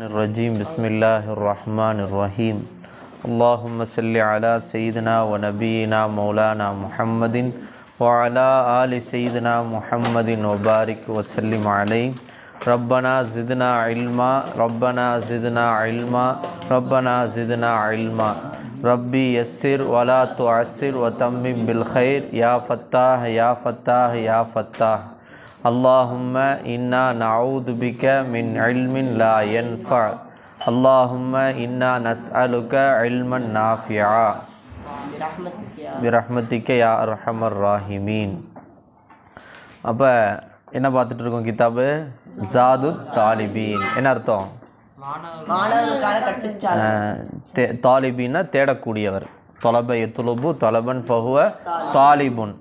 الرجيم بسم الله الرحمن الرحيم اللهم صل على سيدنا ونبينا مولانا محمد وعلى آل سيدنا محمد وبارك وسلم عليه ربنا زدنا علما ربنا زدنا علما ربنا زدنا علما ربي يسر ولا تعسر وتمم بالخير يا فتاح يا فتاح يا فتاح اللهم إنا نعوذ بك من علم لا ينفع اللهم إنا نسألك علما نافعا برحمتك يا أرحم الراحمين. அப்போ என்ன பார்த்துட்டு இருக்கோம்? கிதாபு ஜாதுத் தாலிபீன். என்ன அர்த்தம்? தாலிபீன்னா தேடக்கூடியவர். தொலபை துலுபு தொலபன் ஃபஹுவ தாலிபுன்.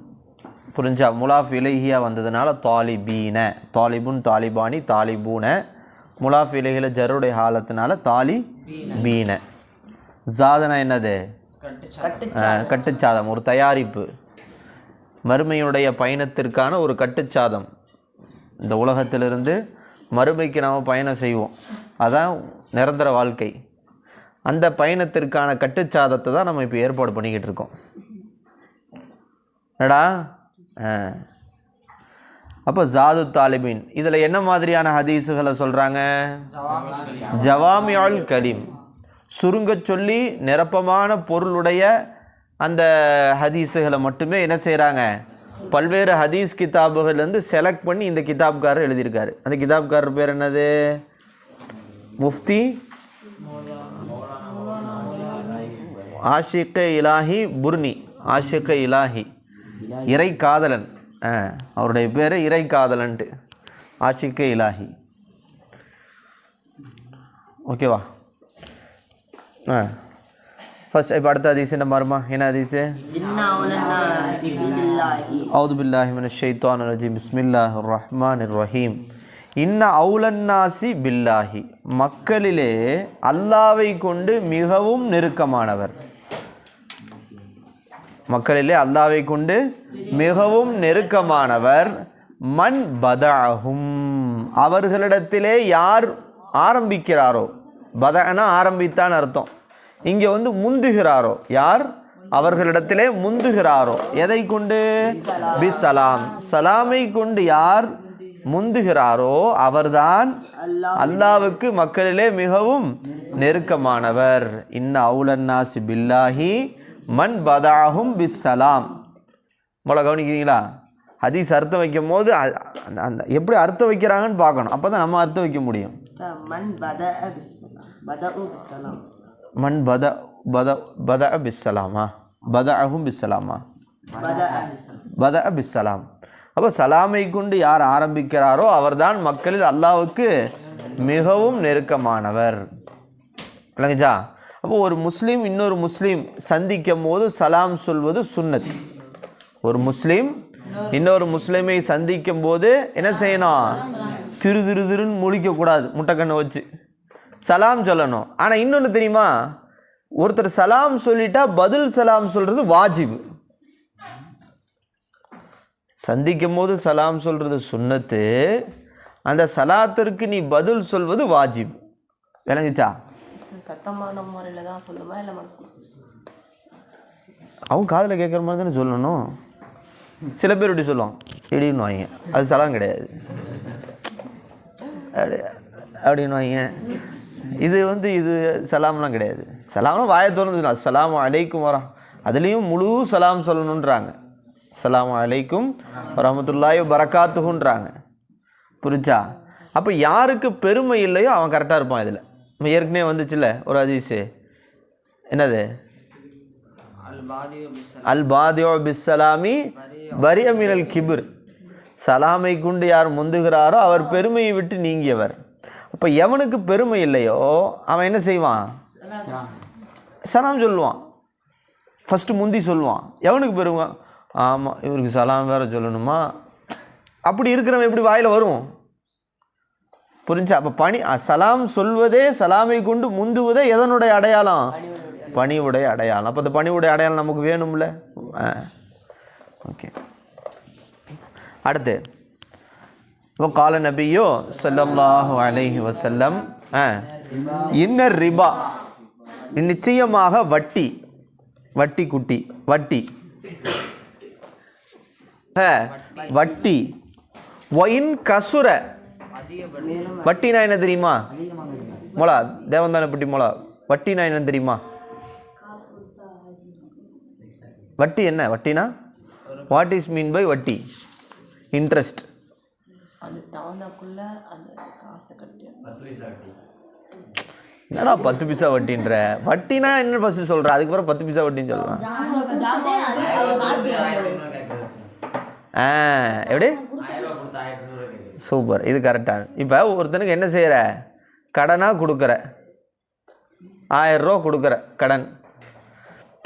புரிஞ்சா? முலாஃப் இலகியாக வந்ததுனால தாலிபீன, தாலிபுன் தாலிபானி தாலிபூன. முலாஃப் இலகியில் ஜருடைய ஹாலத்தினால தாலிபீன. ஜாதனா என்னது? கட்டுச்சாதம், ஒரு தயாரிப்பு, மறுமையுடைய பயணத்திற்கான ஒரு கட்டுச்சாதம். இந்த உலகத்திலிருந்து மறுமைக்கு நாம் பயணம் செய்வோம், அதான் நிரந்தர வாழ்க்கை. அந்த பயணத்திற்கான கட்டுச்சாதத்தை தான் நம்ம இப்போ ஏற்பாடு பண்ணிக்கிட்டு இருக்கோம். என்னடா? அப்போ ஜாது தாலிபின் இதில் என்ன மாதிரியான ஹதீஸுகளை சொல்கிறாங்க? ஜவாமியுல் கலீம், சுருங்க சொல்லி நிரப்பமான பொருளுடைய அந்த ஹதீஸுகளை மட்டுமே என்ன செய்கிறாங்க? பல்வேறு ஹதீஸ் கிதாபுகள்லேருந்து செலக்ட் பண்ணி இந்த கிதாப்காரர் எழுதியிருக்காரு. அந்த கிதாப்காரர் பேர் என்னது? முஃப்தி ஆஷிக் இலாஹி புர்னி. ஆஷிக் இலாஹி, இறை காதலன். அவருடைய பேர் இறை காதலன்ட்டு, ஆஷிக் இலாஹி. ஓகேவா? ஃபர்ஸ்ட் இப்போ அடுத்த ஹதீஸ் என்ன மாறுமா? என்ன ஹதீஸு? அவுது பில்லாஹி மினஷ் ஷைத்தானிர் ரஜீம் பிஸ்மில்லாஹிர் ரஹ்மானிர் ரஹீம். இன்ன அவுலன்னாசி பில்லாஹி, மக்களிலே அல்லாவை கொண்டு மிகவும் நெருக்கமானவர். மக்களிலே அல்லாவை கொண்டு மிகவும் நெருக்கமானவர். மன் பதஅஹும், அவர்களிடத்திலே யார் ஆரம்பிக்கிறாரோ, பதஅனா ஆரம்பித்தான் அர்த்தம். இங்கே வந்து முந்துகிறாரோ, யார் அவர்களிடத்திலே முந்துகிறாரோ, எதை கொண்டு? பிஸ்ஸலாம், சலாமை கொண்டு யார் முந்துகிறாரோ அவர்தான் அல்லாவுக்கு மக்களிலே மிகவும் நெருக்கமானவர். இன்ன அவுலன்னாசி பில்லாஹி மன் பதாஹும் பிஸ்ஸலாம். போல கவனிக்கிறீங்களா? ஹதீஸ் அர்த்தம் வைக்கும் போது அந்த எப்படி அர்த்தம் வைக்கிறாங்கன்னு பார்க்கணும், அப்போ தான் நம்ம அர்த்தம் வைக்க முடியும். மன் பத பிஸ்ஸலாமா, பதஅஹும் பிஸ்ஸலாமா, பத பிஸ்ஸலாம். அப்போ சலாமை கொண்டு யார் ஆரம்பிக்கிறாரோ அவர்தான் மக்களில் அல்லாவுக்கு மிகவும் நெருக்கமானவர். இல்லைங்கஜா? அப்போ ஒரு முஸ்லீம் இன்னொரு முஸ்லீம் சந்திக்கும் போது சலாம் சொல்வது சுன்னத். ஒரு முஸ்லீம் இன்னொரு முஸ்லீமை சந்திக்கும் போது என்ன செய்யணும்? திருன்னு முழிக்கக்கூடாது, முட்டைக்கண்ணை வச்சு சலாம் சொல்லணும். ஆனால் இன்னொன்று தெரியுமா? ஒருத்தர் சலாம் சொல்லிட்டா பதில் சலாம் சொல்கிறது வாஜிபு. சந்திக்கும் போது சலாம் சொல்கிறது சுன்னத்து, அந்த சலாத்திற்கு நீ பதில் சொல்வது வாஜிப். விளங்குச்சா? சத்தமான முறையில் தான் சொல்லுமா இல்லை அவங்க காதில் கேட்குற மாதிரி தானே சொல்லணும். சில பேர் இப்படி சொல்லுவாங்க, எப்படின்னு வாங்க, அது சலாம் கிடையாது, அப்படின்னு வாங்க. இது இது சலாம்லாம் கிடையாது. சலாம்லாம் வாயை திறந்து அஸ்ஸலாமு அலைக்கும் வரா, அதுலேயும் முழு சலாம் சொல்லணுன்றாங்க. அஸ்ஸலாமு அலைக்கும் வரஹ்மத்துல்லாஹி வபரகாத்துஹுன்றாங்க. புரிச்சா? அப்போ யாருக்கு பெருமை இல்லையோ அவன் கரெக்டாக இருப்பான். இதில் நம்ம ஏற்கனவே வந்துச்சுல்ல ஒரு ஹதீஸு, என்னது? அல் பாதியோ பிஸ்ஸலாமி பரிய மினல் கிபிர், சலாமை கொண்டு யார் முந்துகிறாரோ அவர் பெருமையை விட்டு நீங்கியவர். அப்போ எவனுக்கு பெருமை இல்லையோ அவன் என்ன செய்வான்? சலாம் சொல்லுவான், ஃபஸ்ட்டு முந்தி சொல்லுவான். எவனுக்கு பெருமை? ஆமாம், இவருக்கு சலாம் வேறு சொல்லணுமா, அப்படி இருக்கிறவன் எப்படி வாயில் வரும்? புரிஞ்சா? அப்போ சலாம் சொல்வதே, சலாமை கொண்டு முந்துவதே எதனுடைய அடையாளம்? பணிவுடைய அடையாளம். அப்போ அந்த பணிவுடைய அடையாளம் நமக்கு வேணும்ல. ஓகே, அடுத்து இப்போ கால நபியோ ஸல்லல்லாஹு அலைஹி வஸல்லம் இன்னர் ரிபா, நிச்சயமாக வட்டி, வட்டி குட்டி, வட்டி வட்டி ஒயின் கசுர, வட்டினா என்ன தெரியுமா? மொளா தேவந்தானப்பட்டி மொளா, வட்டினா என்ன தெரியுமா? வட்டி என்ன? வட்டினா வாட் இஸ் மீன் பை வட்டி? இன்ட்ரெஸ்ட். என்னடா 10 பைசா வட்டின்ற? வட்டினா என்ன ஃபர்ஸ்ட் சொல்ற, அதுக்கப்புறம் 10 பைசா வட்டின்னு சொல்லலாம். எப்படி? சூப்பர், இது கரெக்டாக. இப்போ ஒருத்தனுக்கு என்ன செய்கிற, கடனாக கொடுக்குற, 1000 ரூபா கொடுக்குற கடன்,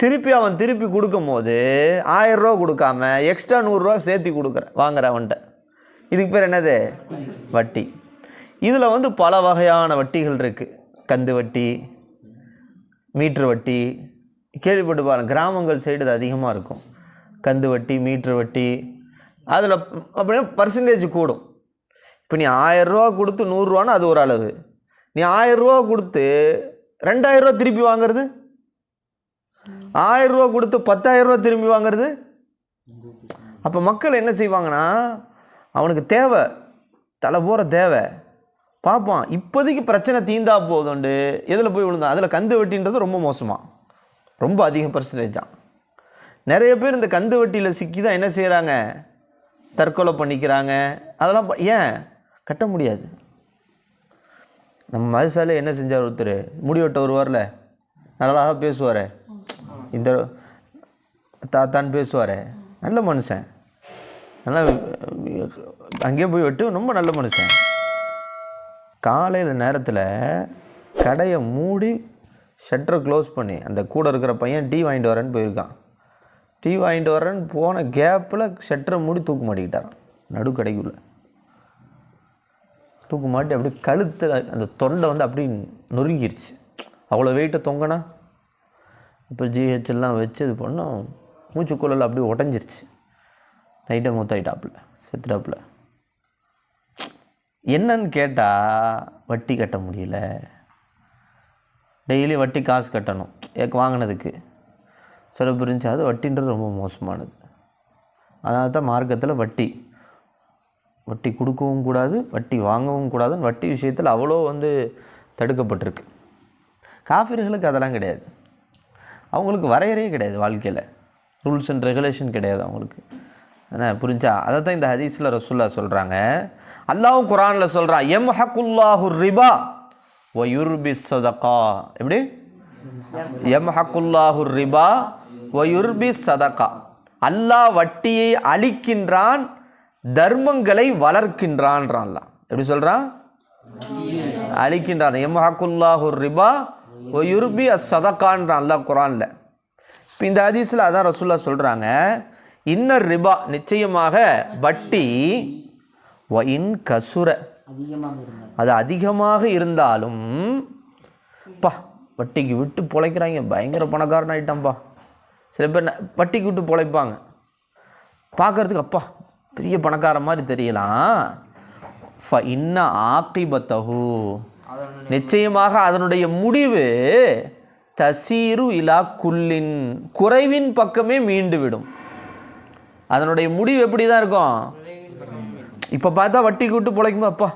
திருப்பி கொடுக்கும் போது 1000 ரூபா கொடுக்காம எக்ஸ்ட்ரா 100 ரூபா சேர்த்து கொடுக்குற, வாங்குற அவன்கிட்ட. இதுக்கு பேர் என்னது? வட்டி. இதில் பல வகையான வட்டிகள் இருக்குது. கந்து வட்டி, மீட்ரு வட்டி, கேள்விப்பட்டு பாருங்க, கிராமங்கள் சைடு இது அதிகமாக இருக்கும். கந்து வட்டி, மீட்ரு வட்டி, அதில் அப்படின்னா பர்சன்டேஜ் கூடும். இப்போ நீ 1000 ரூபா கொடுத்து 100 ரூபான்னு அது ஒரு அளவு, நீ 1000 ரூபா கொடுத்து 2000 ரூபா திருப்பி வாங்கிறது, 1000 ரூபா கொடுத்து 10,000 ரூபா திரும்பி வாங்கிறது. அப்போ மக்கள் என்ன செய்வாங்கன்னா, அவனுக்கு தேவை, தலை போகிற தேவை பார்ப்பான், இப்போதைக்கு பிரச்சனை தீந்தா போதுண்டு எதில் போய் விழுந்தான். அதில் கந்து வட்டின்றது ரொம்ப மோசமாக, ரொம்ப அதிக பர்சன்டேஜ் தான். நிறைய பேர் இந்த கந்து வட்டியில் சிக்கி தான் என்ன செய்கிறாங்க, தற்கொலை பண்ணிக்கிறாங்க. அதெல்லாம் ஏன் கட்ட முடியாது. நம்ம மதுசாலே என்ன செஞ்சார், ஒருத்தர் முடிவெட்ட வருவார்ல, நல்லா பேசுவார், இந்த தாத்தான்னு பேசுவார், நல்ல மனுஷன், நல்லா அங்கேயே போய் விட்டு ரொம்ப நல்ல மனுஷன். காலையில் நேரத்தில் கடையை மூடி ஷட்டரை க்ளோஸ் பண்ணி அந்த கூட இருக்கிற பையன் டீ வாங்கிட்டு வரேன்னு போயிருக்கான். டீ வாங்கிட்டு வரேன்னு போன கேப்பில் ஷட்டரை மூடி தூக்கு மாட்டிக்கிட்டாரான். நடு கடைக்குள்ளே தூக்கு மாட்டி அப்படியே கழுத்தில் அந்த தொண்டை அப்படி நொறுங்கிருச்சு. அவ்வளோ வெயிட்டை தொங்கினா இப்போ ஜிஹெச்லாம் வச்சு இது பண்ணோம், மூச்சுக்குள்ளல் அப்படியே உடஞ்சிருச்சு. நைட்டை மூத்தாயிட்டாப்புல, செத்துட்டாப்புல. என்னன்னு கேட்டால் வட்டி கட்ட முடியல, டெய்லி வட்டி காசு கட்டணும் வாங்கினதுக்கு. சில புரிஞ்சு அது வட்டின்றது ரொம்ப மோசமானது. அதனால தான் மார்க்கத்தில் வட்டி கொடுக்கவும் கூடாது, வட்டி வாங்கவும் கூடாதுன்னு வட்டி விஷயத்தில் அவ்வளோ தடுக்கப்பட்டிருக்கு. காஃபிர்களுக்கு அதெல்லாம் கிடையாது, அவங்களுக்கு வரையறையே கிடையாது, வாழ்க்கையில் ரூல்ஸ் அண்ட் ரெகுலேஷன் கிடையாது அவங்களுக்கு. என்ன புரிஞ்சா? அதை தான் இந்த ஹதீஸில் ரசூல்லா சொல்கிறாங்க. அல்லாஹ்வும் குர்ஆனில் சொல்கிறான், யம்ஹக்குல்லாஹு ரிபா வ யுர்பி ஸதகா. எப்படி? யம்ஹக்குல்லாஹு ரிபா வ யுர்பி ஸதகா. அல்லாஹ் வட்டியை அழிக்கின்றான், தர்மங்களை வளர்க்கின்றான்றான். அல்லாஹ் எப்படி சொல்கிறான்? அழிக்கின்றான். யம்ஹக்குல்லாஹு ரிபா வ யுர்பி ஸதகான்றான் அல்லாஹ் குர்ஆனில். இப்போ இந்த ஹதீஸில் அதான் ரசூல்லா சொல்கிறாங்க, இன்னர் ரிபா, நிச்சயமாக வட்டி, ஒயின் கசுர, அது அதிகமாக இருந்தாலும், பா வட்டிக்கு விட்டு பொழைக்கிறாங்க, பயங்கர பணக்காரன் ஆகிட்டான்ப்பா. சில பேர் வட்டிக்கு விட்டு பொழைப்பாங்க, பார்க்கறதுக்கு அப்பா பெரிய பணக்காரன் மாதிரி தெரியலாம். ஃப இன்ன ஆகிபத்தஹு, நிச்சயமாக அதனுடைய முடிவு தசீரு இலா குல்லின், குறைவின் பக்கமே மீண்டு விடும். அதனுடைய முடிவு எப்படி தான் இருக்கும்? இப்போ பார்த்தா வட்டிக்கு விட்டு பொழைக்கும்போது அப்பா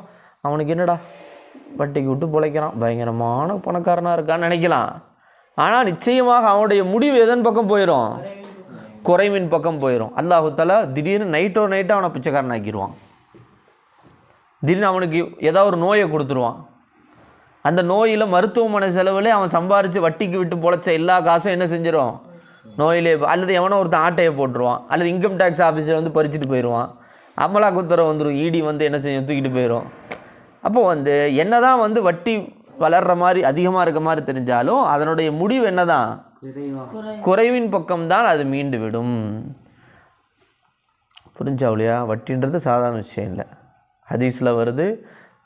அவனுக்கு என்னடா வட்டிக்கு விட்டு பொழைக்கிறான், பயங்கரமான பணக்காரனாக இருக்கான்னு நினைக்கலாம். ஆனால் நிச்சயமாக அவனுடைய முடிவு எதன் பக்கம் போயிடும்? குறைவின் பக்கம் போயிடும். அல்லாஹு தஆலா திடீர்னு நைட்டாக அவனை பிச்சைக்காரன் ஆக்கிடுவான். திடீர்னு அவனுக்கு ஏதாவது ஒரு நோயை கொடுத்துருவான். அந்த நோயில் மருத்துவமனை செலவில் அவன் சம்பாரித்து வட்டிக்கு விட்டு பொழைச்ச எல்லா காசும் என்ன செஞ்சிடும்? நோயிலே, அல்லது எவனோ ஒருத்தன் ஆட்டையை போட்டுருவான், அல்லது இன்கம் டேக்ஸ் ஆஃபீஸர் பறிச்சுட்டு போயிடுவான், அமலாக்கத்துறை வந்துடும், இடி என்ன செய்யும், தூக்கிட்டு போயிடும். அப்போ என்ன தான் வட்டி வளர்கிற மாதிரி அதிகமாக இருக்க மாதிரி தெரிஞ்சாலும் அதனுடைய முடிவு என்ன தான்? குறைவின் பக்கம்தான் அது மீண்டு விடும். புரிஞ்சாவளியா? வட்டின்றது சாதாரண விஷயம் இல்லை. ஹதீஸில் வருது,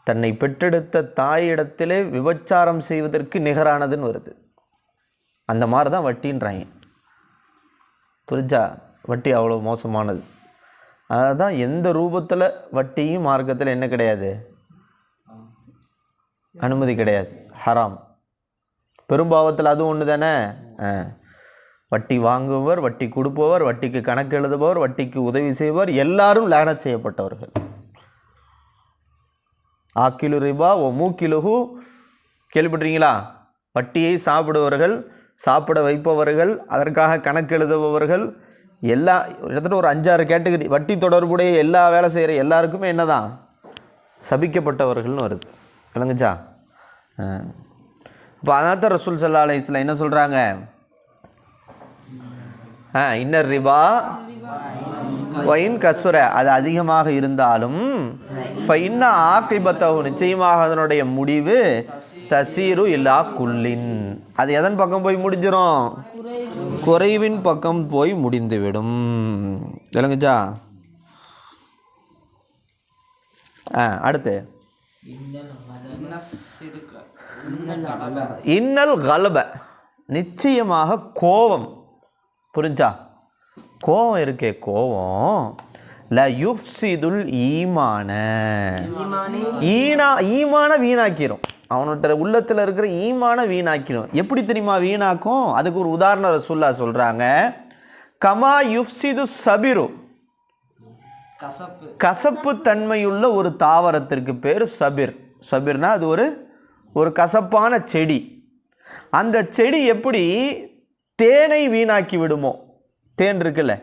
தன்னை பெற்றெடுத்த தாயிடத்திலே விபச்சாரம் செய்வதற்கு நிகரானதுன்னு வருது. அந்த மாதிரி தான் வட்டின்றாங்க. புரிஞ்சா? வட்டி அவ்வளோ மோசமானது. அதுதான் எந்த ரூபத்தில் வட்டியும் மார்க்கத்தில் என்ன கிடையாது, அனுமதி கிடையாது, ஹராம். பெரும்பாவத்தில் அதுவும் ஒன்று தானே. வட்டி வாங்குபவர், வட்டி கொடுப்பவர், வட்டிக்கு கணக்கு எழுதுபவர், வட்டிக்கு உதவி செய்பவர் எல்லாரும் லானத் செய்யப்பட்டவர்கள். ஆக்கிலு ரிபா ஓ மூக்கிலுஹு, கேள்விப்பட்டிருக்கீங்களா? வட்டியை சாப்பிடுவர்கள், சாப்பிட வைப்பவர்கள், அதற்காக கணக்கு எழுதுபவர்கள், எல்லா இடத்துல ஒரு 5-6 கேட்டகரி வட்டி தொடர்புடைய எல்லா வேலை செய்கிற எல்லாருக்குமே என்னதான் சபிக்கப்பட்டவர்கள்னு வருது. விளங்குச்சா? இப்போ அதான் தான் ரசூல் ஸல்லல்லாஹு அலைஹி வஸல்லம் என்ன சொல்கிறாங்க, இன்னர் ரிபா ஒயின் கசுர, அது அதிகமாக இருந்தாலும் ஃபைன்ன ஆகிபத்தஹு, நிச்சயமாக அதனுடைய முடிவு தசீரு இல்லா குல்லின், அது எதன் பக்கம் போய் முடிஞ்சிடும், குறைவின் பக்கம் போய் முடிந்துவிடும். விளங்குச்சா? அடுத்து இன்னல் கலப, நிச்சயமாக கோபம். புரிஞ்சா? கோபம் இருக்கே, கோபம் ல யுஃப்சிதுல் ஈமான, ஈமான வீணாக்கிரும். அவனோட உள்ளத்தில் இருக்கிற ஈமான வீணாக்கிரும். எப்படி தெரியுமா வீணாக்கும்? அதுக்கு ஒரு உதாரணம் ரசூலுல்லாஹ் சொல்கிறாங்க. கமா யுஃப்சிது சபிரு, கசப்பு தன்மையுள்ள ஒரு தாவரத்திற்கு பேர் சபிர். சபிர்னா அது ஒரு கசப்பான செடி. அந்த செடி எப்படி தேனை வீணாக்கி விடுமோ, தேன் இருக்குல்ல,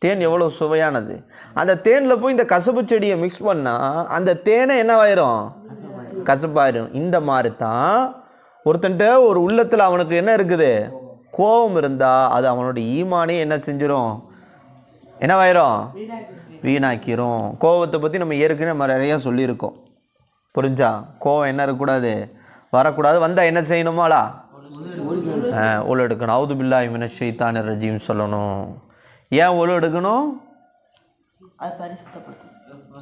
தேன் எவ்வளோ சுவையானது, அந்த தேனில் போய் இந்த கசப்பு செடியை மிக்ஸ் பண்ணால் அந்த தேனை என்னவாயிரும், கசப்பாயிரும். இந்த மாதிரி தான் ஒருத்தன்ட்ட ஒரு உள்ளத்தில் அவனுக்கு என்ன இருக்குது, கோபம் இருந்தால் அது அவனோட ஈமானே என்ன செஞ்சிடும், என்னவாயிரும், வீணாக்கிரும். கோபத்தை பற்றி நம்ம ஏற்கனவே நம்ம நிறையா சொல்லியிருக்கோம். புரிஞ்சா? கோபம் என்ன இருக்கக்கூடாது, வரக்கூடாது. வந்தால் என்ன செய்யணுமாலா, ஒழு எடுக்கணும். அவுது பில்லாஹி மினஷ் ஷைத்தானிர் ரஜீம் சொல்லணும். ஏன் ஒழு எடுக்கணும்?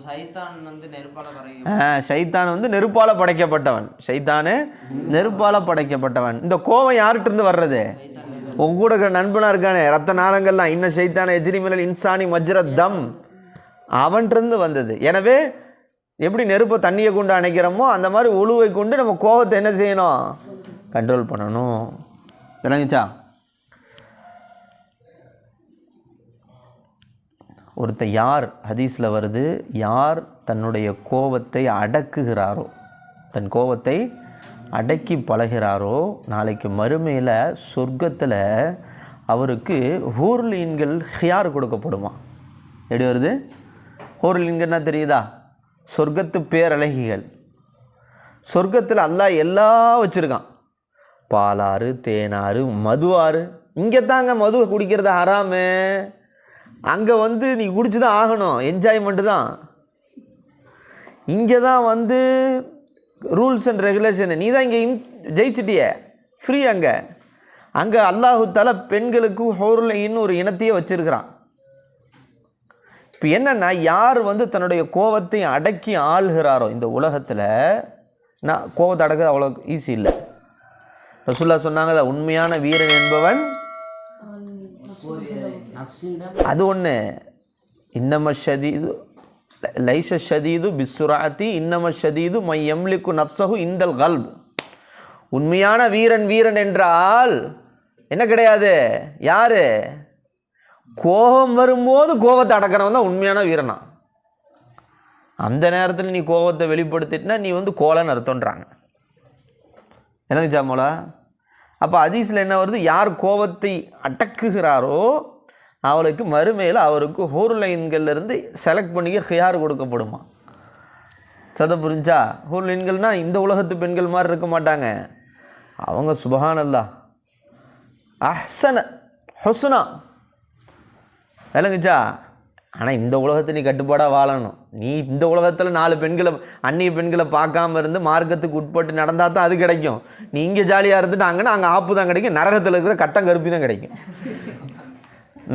ஷைத்தான் வந்து நெருப்பால படைக்கப்பட்டவன். ஷைத்தானு நெருப்பால படைக்கப்பட்டவன். இந்த கோபம் யார்கிட்ட இருந்து வர்றது? உங்க கூட இருக்கிற நண்பனா இருக்கானே, ரத்த நாளங்கள்லாம், இன்னும் ஷைத்தான எஜ்ரி மினல் இன்சானி மஜ்ர தம், அவன்கிட்ட வந்தது. எனவே எப்படி நெருப்பை தண்ணியை கொண்டு அணைக்கிறோமோ அந்த மாதிரி ஒழுவை கொண்டு நம்ம கோபத்தை என்ன செய்யணும், கண்ட்ரோல் பண்ணணும். விளங்குச்சா? ஒருத்தர் யார், ஹதீஸில் வருது, யார் தன்னுடைய கோபத்தை அடக்குகிறாரோ, தன் கோபத்தை அடக்கி பழகிறாரோ, நாளைக்கு மறுமையில் சொர்க்கத்தில் அவருக்கு ஹூர்லீன்கள் ஹியார் கொடுக்கப்படுமா. எப்படி வருது? ஹூர்லீன்கள்னா தெரியுதா? சொர்க்கத்து பேரழகிகள். சொர்க்கத்தில் அல்லாஹ் எல்லாம் வச்சுருக்கான், பாலாறு, தேனாறு, மது ஆறு. இங்கே தாங்க மது குடிக்கிறது ஹராமு. அங்கே வந்து நீ குடிச்சு தான் ஆகணும், என்ஜாய்மெண்ட்டு தான். இங்கே தான் வந்து ரூல்ஸ் அண்ட் ரெகுலேஷன். நீ தான் இங்கே ஜெயிச்சிட்டிய, ஃப்ரீ. அங்கே அல்லாஹு தஆலா பெண்களுக்கு ஹூர்லைன்னு ஒரு இனத்தையே வச்சுருக்கிறான். இப்போ என்னென்னா, யார் வந்து தன்னுடைய கோபத்தை அடக்கி ஆள்கிறாரோ இந்த உலகத்தில், நான் கோபத்தை அடக்கிறது அவ்வளோ ஈஸி இல்லை. ரசூலுல்லாஹ் சொன்னாங்கல்ல, உண்மையான வீரன் என்பவன் அது ஒன்று. இன்னம ஷதீது லைஷ ஷதீது பிஸ்ஸுராத்தி இன்னம ஷதீது மை யம்லிகு நஃப்ஸஹு இந்தல் கல்ப். உண்மையான வீரன் என்றால் என்ன கிடையாது, யாரு? கோபம் வரும்போது கோபத்தை அடக்கிறவன் தான் உண்மையான வீரனா. அந்த நேரத்தில் நீ கோபத்தை வெளிப்படுத்திட்டுனா நீ வந்து கோலன்னு அர்த்தம்ன்றாங்க. எனக்கு ஜாமோலா. அப்போ ஹதீஸில் என்ன வருது, யார் கோபத்தை அடக்குகிறாரோ அவளுக்கு மறுமையில் அவருக்கு ஹூர்லைன்கள்லேருந்து செலக்ட் பண்ணிக்க ஹியார் கொடுக்கப்படுமா. சதை புரிஞ்சா? ஹூர்லைன்கள்னால் இந்த உலகத்து பெண்கள் மாதிரி இருக்க மாட்டாங்க. அவங்க சுபஹானல்லாஹ் அஹ்சன ஹுஸ்னா. விளங்குச்சா? ஆனால் இந்த உலகத்தை நீ கட்டுப்பாடாக வாழணும். நீ இந்த உலகத்தில் 4 பெண்களை, அந்நிய பெண்களை பார்க்காம இருந்து மார்க்கத்துக்கு உட்பட்டு நடந்தால் தான் அது கிடைக்கும். நீ இங்கே ஜாலியாக இருந்துட்டாங்கன்னா அங்கே ஆப்பு தான் கிடைக்கும், நரகத்தில் இருக்கிற கட்டம் கருப்பி தான் கிடைக்கும்.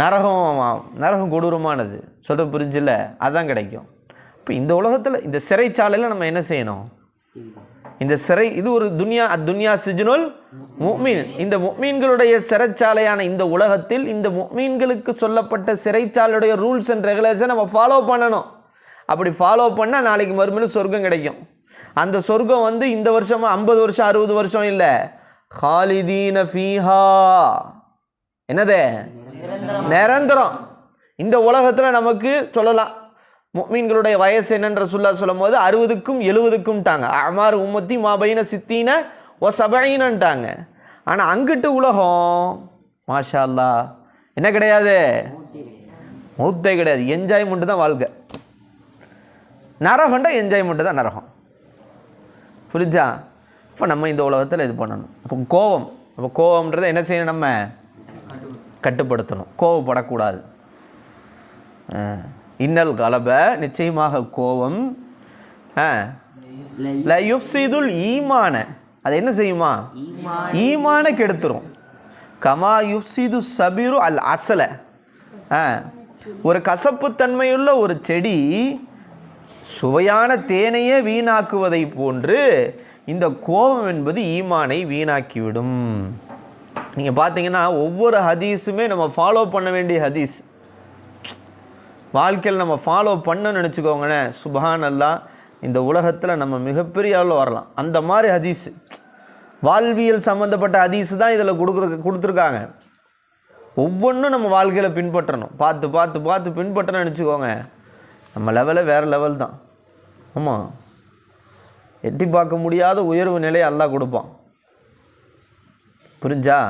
நரகம் கொடூரமானது. சொல்கிற புரிஞ்சில்ல? அதுதான் கிடைக்கும். இப்போ இந்த உலகத்தில் இந்த சிறைச்சாலையில் நம்ம என்ன செய்யணும், இந்த சிறை இது ஒரு துன்யா, அத்துன்யா சிஜ்னுல் முஃமின். இந்த முஃமின்களுடைய சிறைச்சாலையான இந்த உலகத்தில் இந்த முஃமின்களுக்கு சொல்லப்பட்ட சிறைச்சாலையுடைய ரூல்ஸ் அண்ட் ரெகுலேஷன் நம்ம ஃபாலோ பண்ணணும். அப்படி ஃபாலோ பண்ணால் நாளைக்கு மறுமையில் சொர்க்கம் கிடைக்கும். அந்த சொர்க்கம் வந்து இந்த வருஷம் 50 வருஷம் 60 வருஷம் இல்லை, ஹாலிதீன ஃபீஹா, என்னது நிரந்தரம். இந்த உலகத்தில் நமக்கு சொல்லலாம் முஃமின்களுடைய வயசு என்னன்ற சொல்லும் போது 60க்கும் 70க்கும்ட்டாங்க. அமார் உம்மத்தி மாபைன சித்தீன ஓ சபைனன்ட்டாங்க. ஆனால் அங்கிட்டு உலகம் மாஷா அல்லாஹ் என்ன கிடையாது, மௌத்தே கிடையாது, என்ஜாய்மெண்ட்டு தான் வாழ்க்கை. நரகம்டா என்ஜாய்மெண்ட்டு தான் நரகம். புரிஞ்சா? இப்போ நம்ம இந்த உலகத்தில் இது பண்ணணும். அப்போ கோபம், அப்போ கோபம்ன்றதை என்ன செய்யணும், நம்ம கட்டுப்படுத்தணும், கோபப்படக்கூடாது. இன்னல் கலப, நிச்சயமாக கோபம் ல யுஃப்ஸிதுல் ஈமான, அது என்ன செய்யுமா, ஈமான கெடுத்துரும். கமா யுஃப்ஸிது சபீரு அல் அசல, ஒரு கசப்புத்தன்மையுள்ள ஒரு செடி சுவையான தேனையே வீணாக்குவதை போன்று இந்த கோபம் என்பது ஈமானை வீணாக்கிவிடும். நீங்கள் பார்த்தீங்கன்னா ஒவ்வொரு ஹதீஸுமே நம்ம ஃபாலோ பண்ண வேண்டிய ஹதீஸ். வாழ்க்கையில் நம்ம ஃபாலோ பண்ணணும்னு நினச்சிக்கோங்களேன், சுபஹான் அல்லாஹ், இந்த உலகத்தில் நம்ம மிகப்பெரிய அளவில் வரலாம். அந்த மாதிரி ஹதீஸ், வாழ்வியல் சம்மந்தப்பட்ட ஹதீஸ் தான் இதில் கொடுத்துருக்காங்க. ஒவ்வொன்றும் நம்ம வாழ்க்கையில் பின்பற்றணும். பார்த்து பார்த்து பார்த்து பின்பற்றணும்னு நினச்சிக்கோங்க, நம்ம லெவலில் வேறு லெவல் தான். ஆமாம், எட்டி பார்க்க முடியாத உயர்வு நிலையை அல்லாஹ் கொடுப்பான். புரிஞ்சா?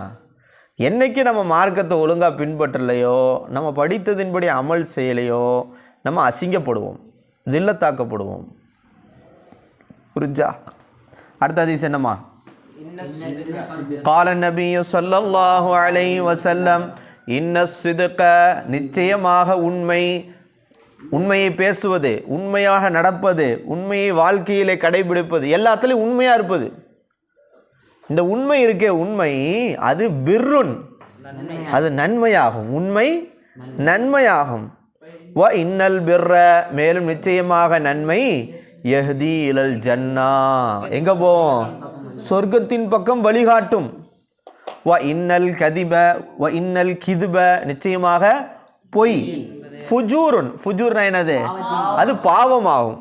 என்னைக்கு நம்ம மார்க்கத்தை ஒழுங்காக பின்பற்றலையோ, நம்ம படித்ததின்படி அமல் செய்யலையோ, நம்ம அசிங்கப்படுவோம், தில்லத்தாக்கப்படுவோம். புரிஞ்சா? அடுத்த ஹதீஸ் என்னம்மா? قال النبي صلى الله عليه وسلم إن الصدق, நிச்சயமாக உண்மை, உண்மையை பேசுவது, உண்மையாக நடப்பது, உண்மையை வாழ்க்கையிலே கடைபிடிப்பது, எல்லாத்துலேயும் உண்மையாக இருப்பது. இந்த உண்மை இருக்கே, உண்மை அது பிர்ருன், அது நன்மையாகும். உண்மை நன்மையாகும். வ இன்னல் பிர்ர, மேலும் நிச்சயமாக நன்மை, யஹ்தி இலல் ஜன்னா, எங்கே போவோம், சொர்க்கத்தின் பக்கம் வழிகாட்டும். வ இன்னல் கதிப, வ இன்னல் கிதுப, நிச்சயமாக பொய், ஃபுஜூருன், ஃபுஜூர்னா என்னது, அது பாவமாகும்.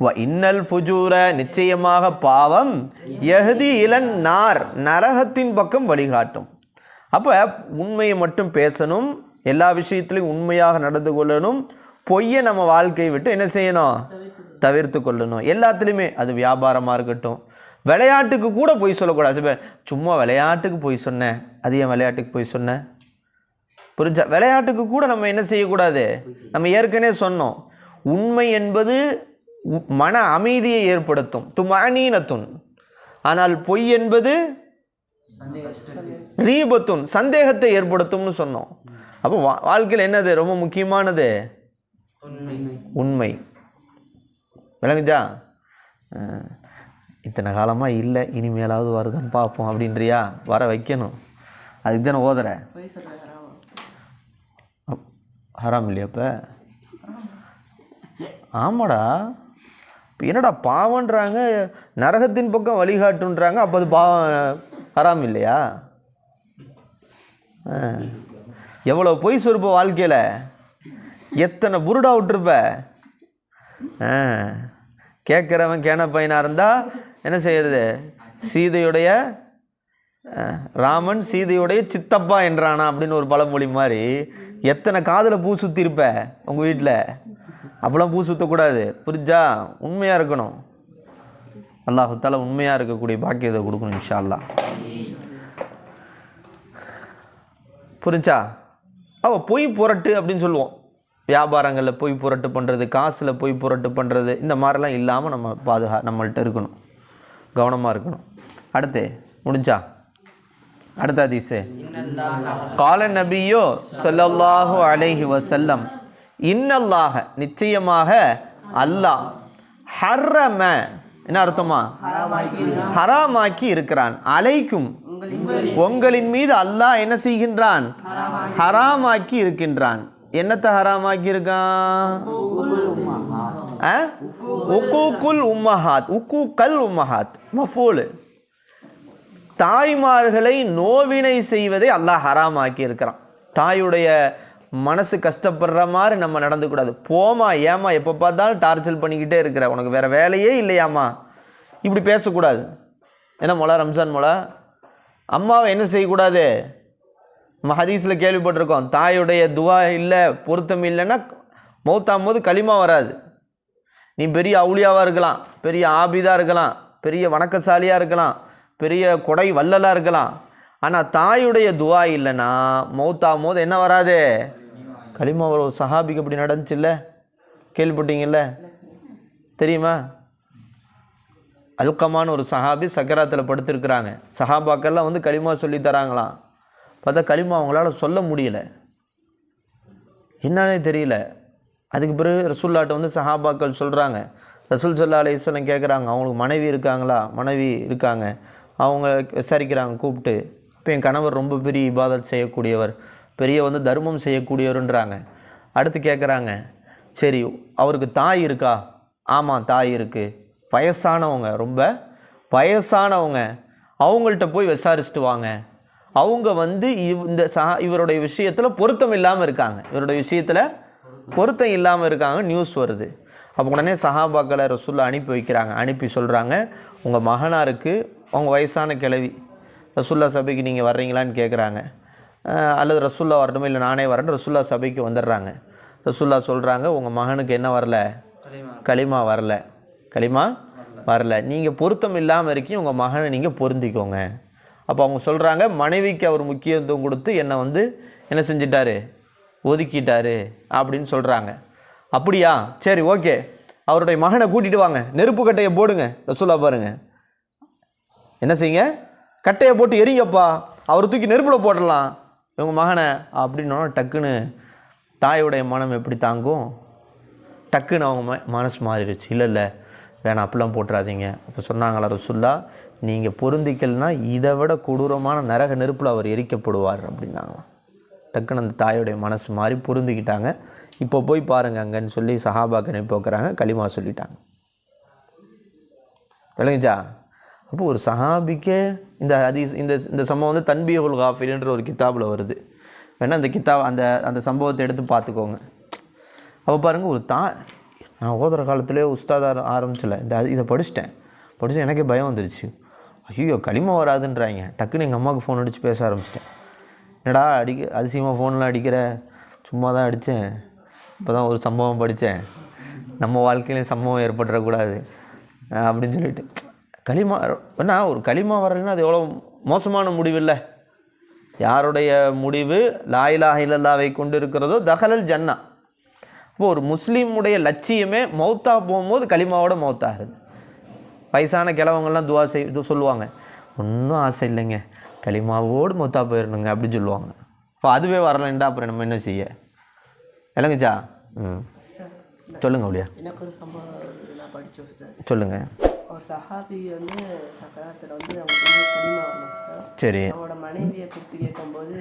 வ இன்னல் ஃபுஜூர, நிச்சயமாக பாவம், யஹ்தி இலன் நார், நரகத்தின் பக்கம் வழிகாட்டும். அப்போ உண்மையை மட்டும் பேசணும், எல்லா விஷயத்திலையும் உண்மையாக நடந்து கொள்ளணும், பொய்யை நம்ம வாழ்க்கையை விட்டு என்ன செய்யணும், தவிர்த்து கொள்ளணும். எல்லாத்துலேயுமே, அது வியாபாரமாக இருக்கட்டும், விளையாட்டுக்கு கூட பொய் சொல்லக்கூடாது. சும்மா விளையாட்டுக்கு பொய் சொன்னேன், அது ஏன் விளையாட்டுக்கு பொய் சொன்னேன், புரிஞ்சா? விளையாட்டுக்கு கூட நம்ம என்ன செய்யக்கூடாது, நம்ம ஏற்கனவே சொன்னோம், உண்மை என்பது மன அமைதியை ஏற்படுத்தும், துமானீனத்துன். ஆனால் பொய் என்பது ரீபத்துன், சந்தேகத்தை ஏற்படுத்தும்னு சொன்னோம். அப்போ வாழ்க்கையில் என்னது ரொம்ப முக்கியமானது, உண்மை. விளங்குச்சா? இத்தனை காலமாக இல்லை, இனிமேலாவது வருதுன்னு பார்ப்போம் அப்படின்றியா, வர வைக்கணும். அதுக்கு தானே ஓதுற. ஹராம் இல்லையாப்ப? ஆமாடா. இப்போ என்னடா பாவன்றாங்க, நரகத்தின் பக்கம் வழிகாட்டுன்றாங்க, அப்போ அது பாவம் ஹராம் இல்லையா? எவ்வளோ பொய் சொல்லுப்ப வாழ்க்கையில், எத்தனை புருடா விட்டுருப்ப. கேட்குறவன் கேன பையனாக இருந்தால் என்ன செய்யறது, சீதையுடைய ராமன் சீதையுடைய சித்தப்பா என்றானா அப்படின்னு ஒரு பழமொழி மாதிரி எத்தனை காதில் பூ சுற்றிருப்ப உங்கள் வீட்டில். அப்போலாம் பூ சுற்றக்கூடாது, புரிஞ்சா? உண்மையாக இருக்கணும். அல்லாஹ் தஆலா உண்மையாக இருக்கக்கூடிய பாக்கியத்தை கொடுக்கணும் இன்ஷா அல்லாஹ். புரிஞ்சா? அவள் பொய் புரட்டு அப்படின்னு சொல்லுவோம். வியாபாரங்களில் பொய் புரட்டு பண்ணுறது, காசில் பொய் புரட்டு பண்ணுறது, இந்த மாதிரிலாம் இல்லாமல் நம்ம நம்மள்கிட்ட இருக்கணும், கவனமாக இருக்கணும். அடுத்து முடிஞ்சா? அடுத்த ஹதீஸ், கால நபியோ ஸல்லல்லாஹு அலைஹி வஸல்லம், இன்னல்லாஹ, நிச்சயமாக அல்லாஹ், ஹர்ரம, என்ன அர்த்தமா, ஹராமாக்கி இருக்கிறான், அலைக்கும், உங்களின் மீது அல்லாஹ் என்ன செய்கின்றான், ஹராமாக்கி இருக்கின்றான். என்னத்தை ஹராமாக்கி இருக்கான், உக்கூக்குல் உம்மஹாத், உக்கூக்கல் உம்மஹாத் மஃபூல். தாய்மார்களை நோவினை செய்வதை அல்லாஹ் ஹராமாக்கி இருக்கிறான். தாயுடைய மனசு கஷ்டப்படுற மாதிரி நம்ம நடந்துக்கூடாது. போமா, ஏமா எப்போ பார்த்தாலும் டார்ச்சர் பண்ணிக்கிட்டே இருக்கிற, உனக்கு வேறு வேலையே இல்லையாம்மா, இப்படி பேசக்கூடாது. ஏன்னா மொளா ரம்ஜான் மொளா அம்மாவை என்ன செய்யக்கூடாது? நம்ம ஹதீஸில் கேள்விப்பட்டிருக்கோம், தாயுடைய துவா இல்லை, பொருத்தம் இல்லைன்னா மௌத்தாம் போது களிமா வராது. நீ பெரிய அவுளியாவாக இருக்கலாம், பெரிய ஆபிதாக இருக்கலாம், பெரிய வணக்கசாலியாக இருக்கலாம், பெரிய கொடை வல்லலாக இருக்கலாம், ஆனால் தாயுடைய துவா இல்லைன்னா மௌத்தாம் போது என்ன வராது? களிமா வரும். ஒரு சஹாபிக்கு அப்படி நடந்துச்சு இல்லை, கேள்விப்பட்டீங்கல்ல, தெரியுமா? அல்கமான ஒரு சஹாபி சக்கராத்தில் படுத்திருக்கிறாங்க. சஹாபாக்கெல்லாம் வந்து களிமா சொல்லி தராங்களாம். பார்த்தா களிமா அவங்களால சொல்ல முடியல, என்னன்னே தெரியல. அதுக்கு பிறகு ரசூல்லாட்ட வந்து சஹாபாக்கள் சொல்கிறாங்க. ரசூல் ஸல்லல்லாஹு அலைஹி வஸல்லம் கேட்குறாங்க, அவங்களுக்கு மனைவி இருக்காங்களா? மனைவி இருக்காங்க. அவங்க விசாரிக்கிறாங்க கூப்பிட்டு. இப்போ என் கணவர் ரொம்ப பெரிய இபாதத் செய்யக்கூடியவர், பெரிய வந்து தர்மம் செய்யக்கூடியவருன்றாங்க. அடுத்து கேட்குறாங்க, சரி அவருக்கு தாய் இருக்கா? ஆமாம் தாய் இருக்குது. வயசானவங்க, ரொம்ப வயசானவங்க, அவங்கள்ட்ட போய் விசாரிச்சுட்டு வாங்க. அவங்க வந்து இவருடைய விஷயத்தில் பொருத்தம் இல்லாமல் இருக்காங்க, இவருடைய விஷயத்தில் பொருத்தம் இல்லாமல் இருக்காங்க, நியூஸ் வருது. அப்போ உடனே சஹாபாக்களை ரசூல்லா அனுப்பி வைக்கிறாங்க. அனுப்பி சொல்கிறாங்க, உங்கள் மகனாருக்கு, அவங்க வயசான கிழவி, ரசூல்லா சபைக்கு நீங்கள் வர்றீங்களான்னு கேட்குறாங்க. அல்லது ரசூல்லா வரணுமே, இல்லை நானே வரேன். ரசூல்லா சபைக்கு வந்துடுறாங்க. ரசூல்லா சொல்கிறாங்க, உங்கள் மகனுக்கு என்ன வரல? களிமா வரல, களிமா வரல. நீங்கள் பொருத்தம் இல்லாமல் இருக்கீங்க, உங்கள் மகனை நீங்கள் பொருந்திக்கோங்க. அப்போ அவங்க சொல்கிறாங்க, மனைவிக்கு அவர் முக்கியத்துவம் கொடுத்து என்னை வந்து என்ன செஞ்சிட்டாரு? ஒதுக்கிட்டாரு அப்படின்னு சொல்கிறாங்க. அப்படியா, சரி ஓகே, அவருடைய மகனை கூட்டிகிட்டு வாங்க, நெருப்பு கட்டையை போடுங்க. ரசூல்லா பாருங்கள், என்ன செய்யுங்க? கட்டையை போட்டு எரிங்கப்பா, அவர் தூக்கி நெருப்பில் போடலாம் இவங்க மகனை அப்படின்னா, டக்குன்னு தாயுடைய மனம் எப்படி தாங்கும்? டக்குன்னு அவங்க மனசு மாறிடுச்சு. இல்லை இல்லை வேணாம், அப்படிலாம் போட்டுறாதீங்க. அப்போ சொன்னாங்களா ரசூல்லா, நீங்கள் பொருந்திக்கல்னா இதை விட கொடூரமான நரக நெருப்பில் அவர் எரிக்கப்படுவார் அப்படின்னாங்களாம். டக்குன்னு அந்த தாயுடைய மனசு மாறி பொருந்திக்கிட்டாங்க. இப்போ போய் பாருங்கள் அங்கன்னு சொல்லி சஹாபாக்கனை போக்குறாங்க, களிமா சொல்லிட்டாங்க. விளங்குச்சா? அப்போ ஒரு சஹாபிக்கே இந்த ஹதீஸ், இந்த சம்பவம் வந்து தன்பீஹுல் காஃபில்ன்ற ஒரு கிதாபில் வருது. வேணால் அந்த கிதாப் அந்த சம்பவத்தை எடுத்து பார்த்துக்கோங்க. அப்போ பாருங்கள், ஒரு நான் ஓதுற காலத்திலே உஸ்தாத ஆரம்பிச்சல இதை படிச்சுட்டு எனக்கே பயம் வந்துருச்சு. ஐயோ களிமா வராதுன்றாங்க. டக்குன்னு எங்கள் அம்மாவுக்கு ஃபோன் அடித்து பேச ஆரம்பிச்சிட்டேன். என்னடா அதிசயமாக ஃபோன்லாம் அடிக்கிற? சும்மா தான் அடித்தேன், இப்போ தான் ஒரு சம்பவம் படித்தேன், நம்ம வாழ்க்கையிலையும் சம்பவம் ஏற்பட்டுறக்கூடாது அப்படின்னு சொல்லிட்டு. களிமா ஏன்னா ஒரு களிமா வர்றதுன்னா அது எவ்வளோ மோசமான முடிவு இல்லை? யாருடைய முடிவு லா இலாஹ இல்லல்லாஹ்வை கொண்டு இருக்கிறதோ தஹலல் ஜன்னா. இப்போ ஒரு முஸ்லீமுடைய லட்சியமே மௌத்தா போகும்போது களிமாவோட மௌத்தாகுது. வயசான கிழவங்கள்லாம் துவா சொல்லுவாங்க, ஒன்றும் ஆசை இல்லைங்க, களிமாவோடு மௌத்தா போயிடணுங்க அப்படின்னு சொல்லுவாங்க. இப்போ அதுவே வரலைண்டா அப்புறம் நம்ம என்ன செய்ய? இல்லைங்கச்சா? சொல்லுங்க அப்படியா? எனக்கு ஒரு சம்பவம் நான் படித்தோம் சார். சொல்லுங்கள். ஒரு சஹாபி வந்து சக்கராத்தில் வந்து அவங்க களிமா வரணும் சார். சரி. அவங்களோட மனைவியை கூப்பிட்டு கேட்கும்போது,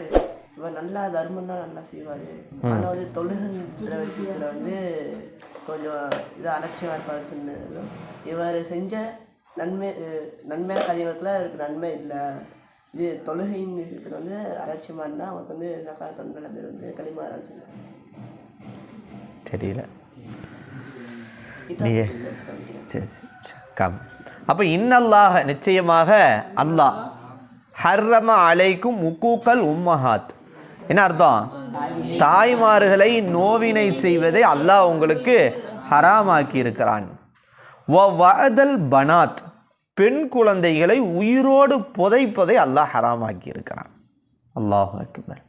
இவர் நல்லா தர்மம் தான் நல்லா செய்வார், ஆனால் வந்து தொழுகின்ற விஷயத்தில் வந்து கொஞ்சம் இதை அலட்சியமாக இருப்பார்னு சொன்னது. இவர் செஞ்ச நன்மையான காரியங்களுக்குலாம் இவருக்கு நன்மை இல்லை, இது தொழுகையின் விஷயத்தில் வந்து அலட்சியமாக இருந்தால் அவங்களுக்கு வந்து சக்கராத்தோட நல்ல பேர் வந்து களிமா வரான்னு சொன்னார். தெரியல. சரி கம். அப்போ இன்னல்லாஹ, நிச்சயமாக அல்லாஹ், ஹர்ரம அலைக்கும் உக்கூக்கல் உம்மஹாத். என்ன அர்த்தம்? தாய்மார்களை நோவினை செய்வதை அல்லாஹ் உங்களுக்கு ஹராமாக்கி இருக்கிறான். வஅதல் பனாத், பெண் குழந்தைகளை உயிரோடு புதைப்பதை அல்லாஹ் ஹராமாக்கி இருக்கிறான். அல்லாஹு அக்பர்.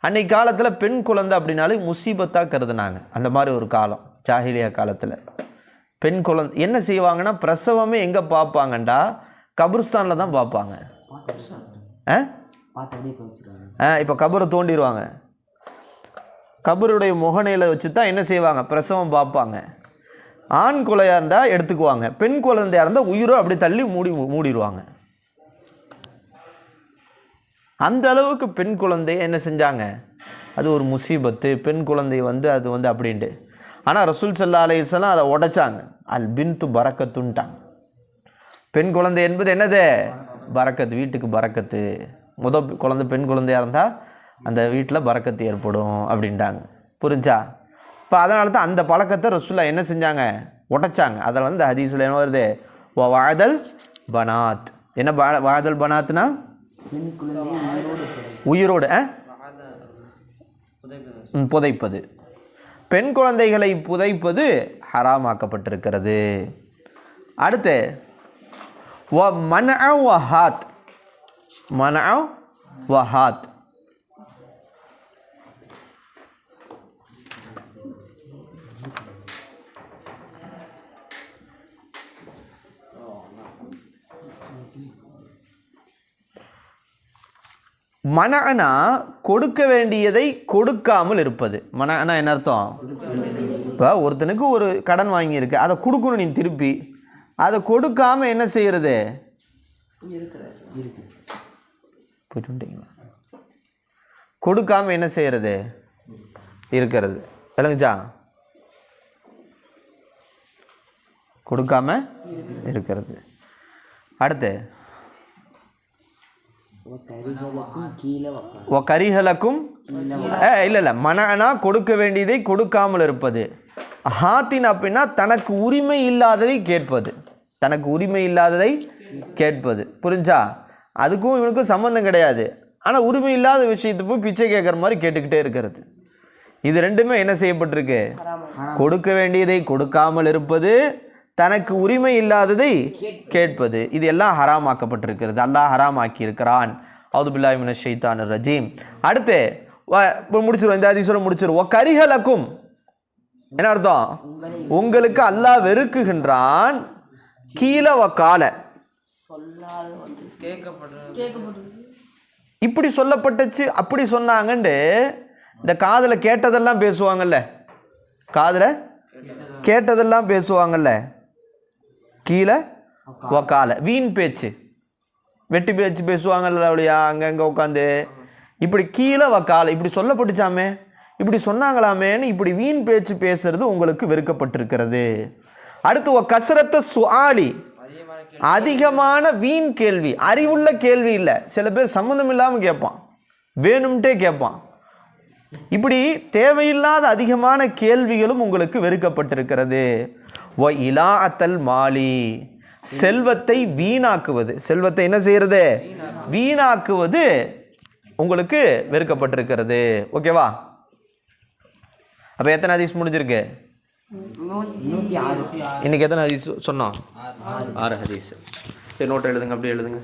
அன்னைக்கு காலத்தில் பெண் குழந்தை அப்படின்னாலே முசீபத்தாக கருதுனாங்க. அந்த மாதிரி ஒரு காலம், ஜாஹிலியா காலத்தில். பெண் குழந்தை என்ன செய்வாங்கன்னா, பிரசவமே எங்கே பார்ப்பாங்கண்டா கபர்ஸ்தானில் தான் பார்ப்பாங்க. இப்போ கபரை தோண்டிடுவாங்க, கபருடைய முகனையில் வச்சு தான் என்ன செய்வாங்க, பிரசவம் பார்ப்பாங்க. ஆண் குழந்தையாக இருந்தால் எடுத்துக்குவாங்க, பெண் குழந்தையாக இருந்தால் உயிரோ அப்படி தள்ளி மூடிடுவாங்க. அந்த அளவுக்கு பெண் குழந்தைய என்ன செஞ்சாங்க, அது ஒரு முசீபத்து, பெண் குழந்தை வந்து அது வந்து அப்படின்ட்டு. ஆனால் ரசூல் ஸல்லல்லாஹு அலைஹி வஸல்லம் அதை உடைச்சாங்க. அல் பின்து பரக்கத்துன்ட்டாங்க. பெண் குழந்தை என்பது என்னது? பரக்கத்து, வீட்டுக்கு பரக்கத்து. குழந்தை பெண் குழந்தையாக இருந்தால் அந்த வீட்டில் பரக்கத்து ஏற்படும் அப்படின்ட்டாங்க. புரிஞ்சா? இப்போ அதனால தான் அந்த பழக்கத்தை ரசூலுல்லாஹ் என்ன செஞ்சாங்க? உடைச்சாங்க. அதில் வந்து ஹதீஸில் என்ன வருது? வாதல் பனாத். என்ன வாதல் பனாத்னா? உயிரோடு புதைப்பது. பெண் குழந்தைகளை புதைப்பது ஹராமாக்கப்பட்டிருக்கிறது. அடுத்து மன்அ வஹாத். மன்அ வஹாத் மனஅனா கொடுக்க வேண்டியதை கொடுக்காமல் இருப்பது. மனஅனா என்ன அர்த்தம்? இப்போ ஒருத்தனுக்கு ஒரு கடன் வாங்கியிருக்கு, அதை கொடுக்கணும் நீ திருப்பி, அதை கொடுக்காம என்ன செய்யறது? போயிட்டு கொடுக்காம என்ன செய்யறது? இருக்கிறது. விளங்குச்சா? கொடுக்காம இருக்கிறது. அடுத்து கரிஹலக்கும் இல்லை மனஅனா கொடுக்க வேண்டியதை கொடுக்காமல் இருப்பது. ஹாத்தின் அப்படின்னா தனக்கு உரிமை இல்லாததை கேட்பது. தனக்கு உரிமை இல்லாததை கேட்பது. புரிஞ்சா? அதுக்கும் இவனுக்கும் சம்மந்தம் கிடையாது. ஆனால் உரிமை இல்லாத விஷயத்தை போய் பிச்சை கேட்குற மாதிரி கேட்டுக்கிட்டே இருக்கிறது. இது ரெண்டுமே என்ன செய்யப்பட்டிருக்கு? கொடுக்க வேண்டியதை கொடுக்காமல் இருப்பது, தனக்கு உரிமை இல்லாததை கேட்பது. இது எல்லாம் ஹராமாக்கப்பட்டிருக்கிறது. அல்லாஹ் ஹராமாக்கி இருக்கிறான். அவுது பில்லாஹி மினஷ் ஷைத்தானிர் ரஜீம். அடுத்து முடிச்சிருவோம், இந்த ஹதீஸோட முடிச்சிருவோம். கரிஹலக்கும் என்ன அர்த்தம்? உங்களுக்கு அல்லாஹ் வெறுக்குகின்றான். கீழ வக்கால இப்படி சொல்லப்பட்டுச்சு, அப்படி சொன்னாங்கன்னு இந்த காதுல கேட்டதெல்லாம் பேசுவாங்கல்ல, காதுல கேட்டதெல்லாம் பேசுவாங்கல்ல, கீழே வக்கால வீண் பேச்சு, வெட்டி பேச்சு பேசுவாங்கல்ல, அப்படியா அங்கங்க உட்காந்து இப்படி கீழே வக்கால இப்படி சொல்லப்பட்டுச்சாமே, இப்படி சொன்னாங்களாமேன்னு இப்படி வீண் பேச்சு பேசுறது உங்களுக்கு வெறுக்கப்பட்டிருக்கிறது. அடுத்து கசரத்த சுஆலி, அதிகமான வீண் கேள்வி, அறிவுள்ள கேள்வி இல்லை. சில பேர் சம்மந்தம் இல்லாமல் கேட்பான், வேணும்ட்டே கேட்பான். இப்படி தேவையில்லாத அதிகமான கேள்விகளும் உங்களுக்கு வெறுக்கப்பட்டிருக்கிறது. வ இலாஅத்தல் மாலி, செல்வத்தை வீணாக்குவது. செல்வத்தை என்ன செய்யறது? வீணாக்குவது உங்களுக்கு வெறுக்கப்பட்டிருக்கிறது. ஓகேவா? அப்ப எத்தனை ஹதீஸ் முடிஞ்சிருக்கு? இன்னைக்கு எத்தனை ஹதீஸ் சொன்னோம்? 6 ஹதீஸ். சரி, நோட் எழுதுங்க, அப்படியே எழுதுங்க.